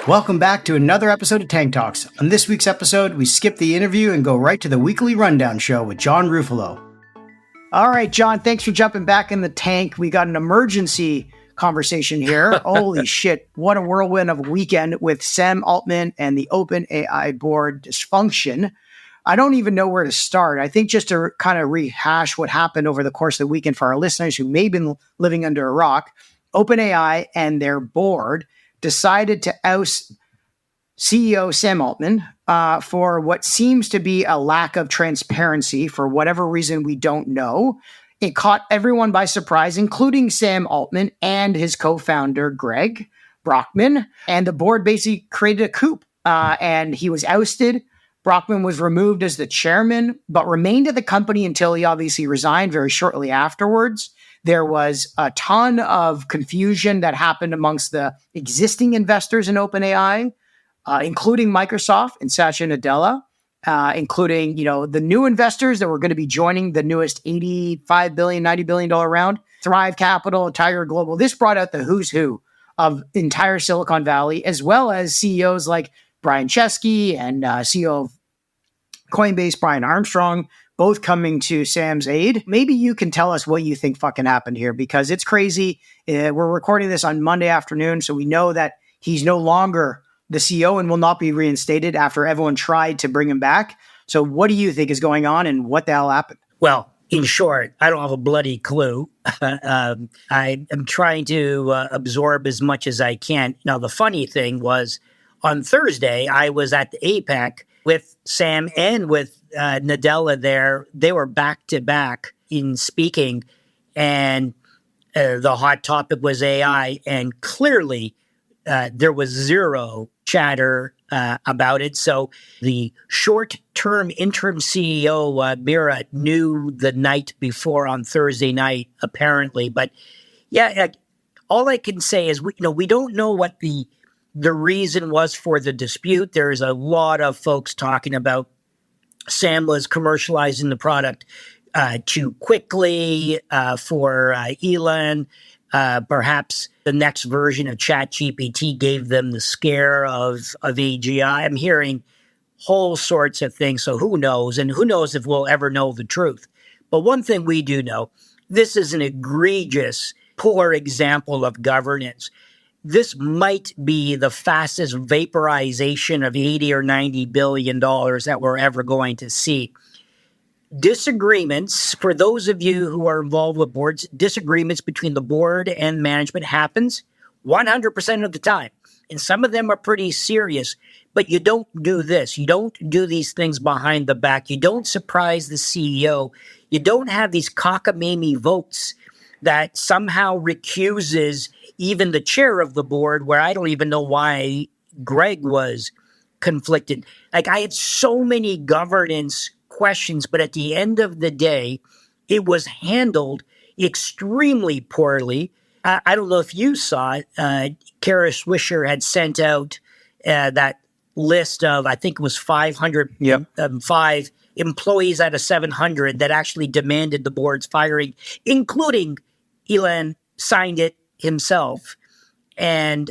Welcome back to another episode of Tank Talks. On this week's episode, we skip the interview and go right to the weekly rundown show with John Ruffalo. All right, John, thanks for jumping back in the tank. We got an emergency conversation here. Holy shit, what a whirlwind of a weekend with Sam Altman and the OpenAI board dysfunction. I don't even know where to start. I think just to kind of rehash what happened over the course of the weekend for our listeners who may have been living under a rock, OpenAI and their board decided to oust CEO Sam Altman for what seems to be a lack of transparency for whatever reason we don't know. It caught everyone by surprise, including Sam Altman and his co-founder, Greg Brockman. And the board basically created a coup and he was ousted. Brockman was removed as the chairman, but remained at the company until he obviously resigned very shortly afterwards. There was a ton of confusion that happened amongst the existing investors in OpenAI, including Microsoft and Satya Nadella, including, the new investors that were going to be joining the newest $85 billion, $90 billion round, Thrive Capital, Tiger Global. This brought out the who's who of entire Silicon Valley, as well as CEOs like Brian Chesky and CEO of Coinbase, Brian Armstrong, both coming to Sam's aid. Maybe you can tell us what you think fucking happened here, because it's crazy. We're recording this on Monday afternoon, so we know that he's no longer the CEO and will not be reinstated after everyone tried to bring him back. So what do you think is going on and what the hell happened? Well, in short, I don't have a bloody clue. I am trying to absorb as much as I can. Now, the funny thing was on Thursday, I was at the APEC with Sam and with Nadella there. They were back to back in speaking, and the hot topic was AI, and clearly there was zero chatter about it. So the short-term interim CEO, Mira, knew the night before on Thursday night, apparently. But yeah, all I can say is we don't know what the reason was for the dispute. There's a lot of folks talking about Sam was commercializing the product too quickly for Elon. Perhaps the next version of ChatGPT gave them the scare of AGI. I'm hearing whole sorts of things. So who knows? And who knows if we'll ever know the truth. But one thing we do know, this is an egregious, poor example of governance. This might be the fastest vaporization of $80 or $90 billion that we're ever going to see. Disagreements, for those of you who are involved with boards, disagreements between the board and management happens 100% of the time. And some of them are pretty serious, but you don't do this. You don't do these things behind the back. You don't surprise the CEO. You don't have these cockamamie votes that somehow recuses even the chair of the board, where I don't even know why Greg was conflicted. Like, I had so many governance questions, but at the end of the day, it was handled extremely poorly. I don't know if you saw it. Kara Swisher had sent out that list of, I think it was 505 employees out of 700 that actually demanded the board's firing, including Elon signed it himself. And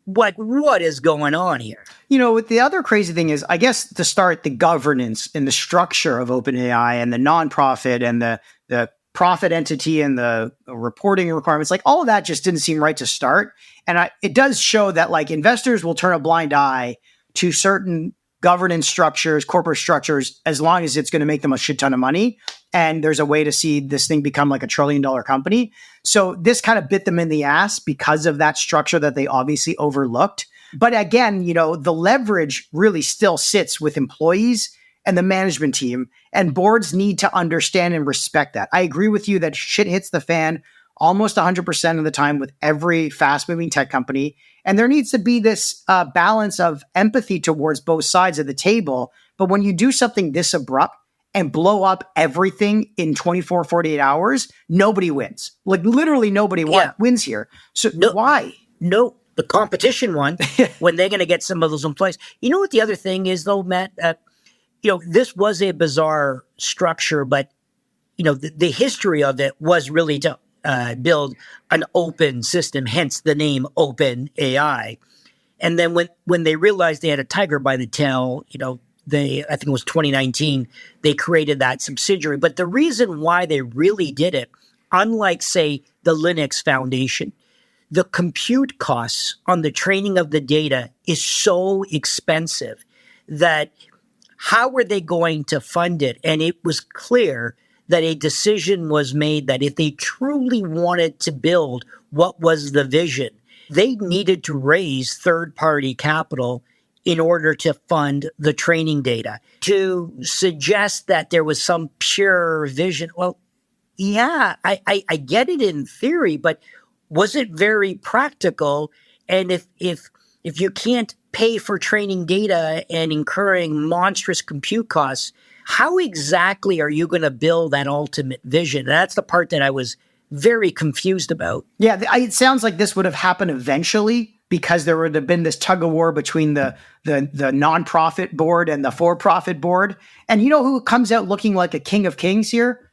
what is going on here? The other crazy thing is, I guess, to start, the governance and the structure of OpenAI and the nonprofit and the profit entity and the reporting requirements, like all of that just didn't seem right to start. And it does show that investors will turn a blind eye to certain governance structures, corporate structures, as long as it's going to make them a shit ton of money. And there's a way to see this thing become like $1 trillion company. So this kind of bit them in the ass because of that structure that they obviously overlooked. But again, the leverage really still sits with employees and the management team, and boards need to understand and respect that. I agree with you that shit hits the fan almost 100% of the time with every fast-moving tech company. And there needs to be this balance of empathy towards both sides of the table. But when you do something this abrupt and blow up everything in 24, 48 hours, nobody wins. Like, literally nobody wins here. So why? No, the competition won when they're going to get some of those employees. You know what the other thing is, though, Matt? This was a bizarre structure, but, the history of it was really to build an open system, hence the name OpenAI. And then when they realized they had a tiger by the tail, I think it was 2019, they created that subsidiary. But the reason why they really did it, unlike, say, the Linux Foundation, the compute costs on the training of the data is so expensive that how were they going to fund it? And it was clear that a decision was made that if they truly wanted to build what was the vision, they needed to raise third-party capital in order to fund the training data. To suggest that there was some pure vision, well, yeah, I get it in theory, but was it very practical? And if you can't pay for training data and incurring monstrous compute costs, how exactly are you going to build that ultimate vision? That's the part that I was very confused about. Yeah, it sounds like this would have happened eventually because there would have been this tug of war between the nonprofit board and the for-profit board. And you know who comes out looking like a king of kings here?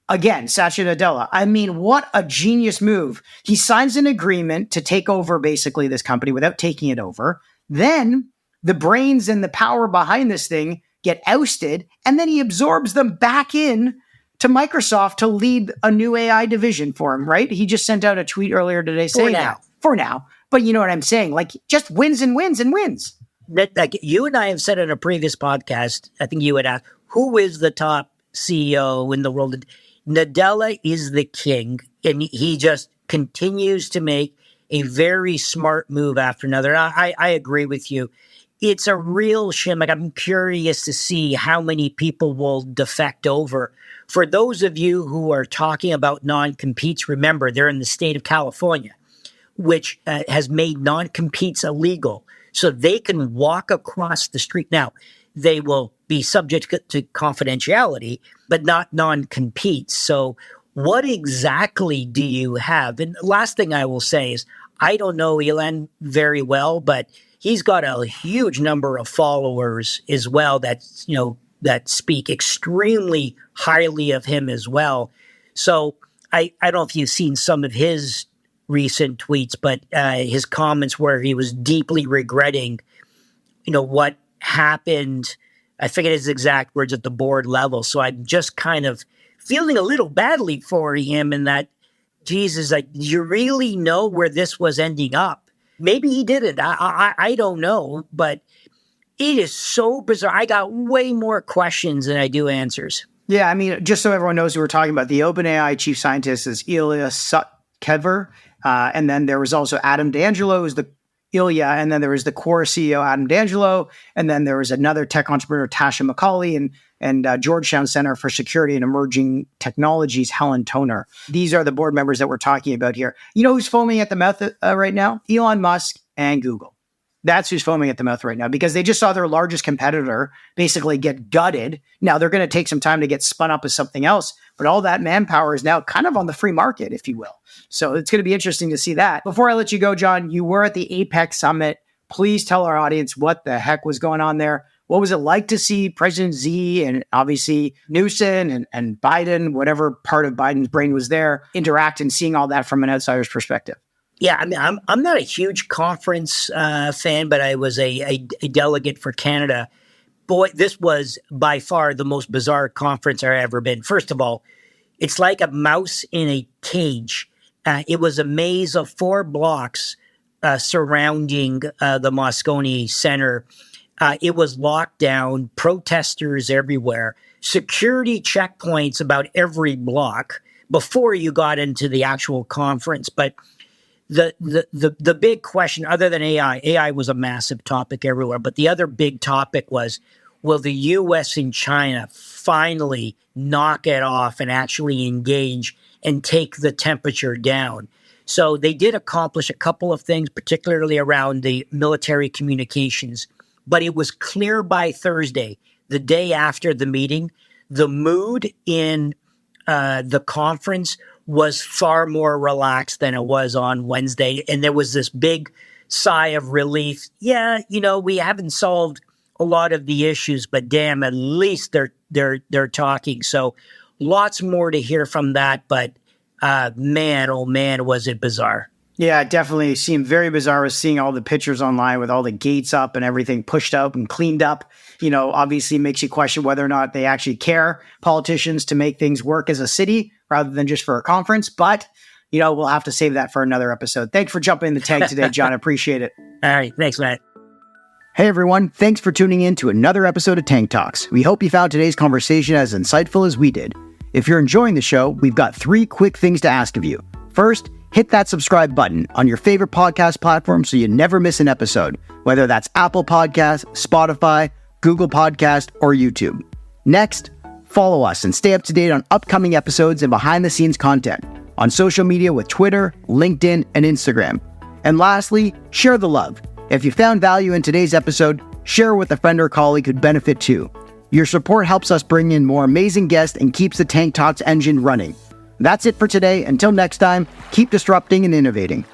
Again, Satya Nadella. I mean, what a genius move. He signs an agreement to take over basically this company without taking it over. Then the brains and the power behind this thing get ousted, and then he absorbs them back in to Microsoft to lead a new AI division for him, right? He just sent out a tweet earlier today saying that. For now. But you know what I'm saying? Like, just wins and wins and wins. Like you and I have said in a previous podcast, I think you had asked, who is the top CEO in the world? Nadella is the king, and he just continues to make a very smart move after another. I agree with you. It's a real shame. Like, I'm curious to see how many people will defect over. For those of you who are talking about non-competes, remember, they're in the state of California, which has made non-competes illegal. So they can walk across the street. Now, they will be subject to confidentiality, but not non-competes. So what exactly do you have? And the last thing I will say is, I don't know Elon very well, but he's got a huge number of followers as well that speak extremely highly of him as well. So I don't know if you've seen some of his recent tweets, but his comments where he was deeply regretting, what happened. I forget his exact words at the board level. So I'm just kind of feeling a little badly for him in that, Jesus, like, you really know where this was ending up. Maybe he didn't. I don't know, but it is so bizarre. I got way more questions than I do answers. Yeah, I mean, just so everyone knows who we're talking about, the OpenAI chief scientist is Ilya Sutskever, and then there was also Adam D'Angelo, who's the Ilya, and then there was the core CEO, Adam D'Angelo, and then there was another tech entrepreneur, Tasha McCauley, and Georgetown Center for Security and Emerging Technologies, Helen Toner. These are the board members that we're talking about here. You know who's foaming at the mouth right now? Elon Musk and Google. That's who's foaming at the mouth right now because they just saw their largest competitor basically get gutted. Now they're going to take some time to get spun up as something else, but all that manpower is now kind of on the free market, if you will. So it's going to be interesting to see that. Before I let you go, John, you were at the APEC Summit. Please tell our audience what the heck was going on there. What was it like to see President Xi and obviously Newsom and Biden, whatever part of Biden's brain was there, interact and seeing all that from an outsider's perspective? Yeah, I mean, I'm not a huge conference fan, but I was a delegate for Canada. Boy, this was by far the most bizarre conference I've ever been. First of all, it's like a mouse in a cage. It was a maze of 4 blocks surrounding the Moscone Center. It was locked down, protesters everywhere, security checkpoints about every block before you got into the actual conference. But the big question, other than AI was a massive topic everywhere, but the other big topic was, will the U.S. and China finally knock it off and actually engage and take the temperature down? So they did accomplish a couple of things, particularly around the military communications, but it was clear by Thursday, the day after the meeting, the mood in the conference was far more relaxed than it was on Wednesday. And there was this big sigh of relief. Yeah, we haven't solved a lot of the issues, but damn, at least they're talking. So lots more to hear from that. But man, oh man, was it bizarre. Yeah, it definitely seemed very bizarre with seeing all the pictures online with all the gates up and everything pushed up and cleaned up. Obviously makes you question whether or not they actually care, politicians, to make things work as a city rather than just for a conference. But, we'll have to save that for another episode. Thanks for jumping in the tank today, John. I appreciate it. All right. Thanks, Matt. Hey, everyone. Thanks for tuning in to another episode of Tank Talks. We hope you found today's conversation as insightful as we did. If you're enjoying the show, we've got 3 quick things to ask of you. First, hit that subscribe button on your favorite podcast platform so you never miss an episode, whether that's Apple Podcasts, Spotify, Google Podcast, or YouTube. Next, follow us and stay up to date on upcoming episodes and behind-the-scenes content on social media with Twitter, LinkedIn, and Instagram. And lastly, share the love. If you found value in today's episode, share with a friend or colleague who'd benefit too. Your support helps us bring in more amazing guests and keeps the Tank Talks engine running. That's it for today. Until next time, keep disrupting and innovating.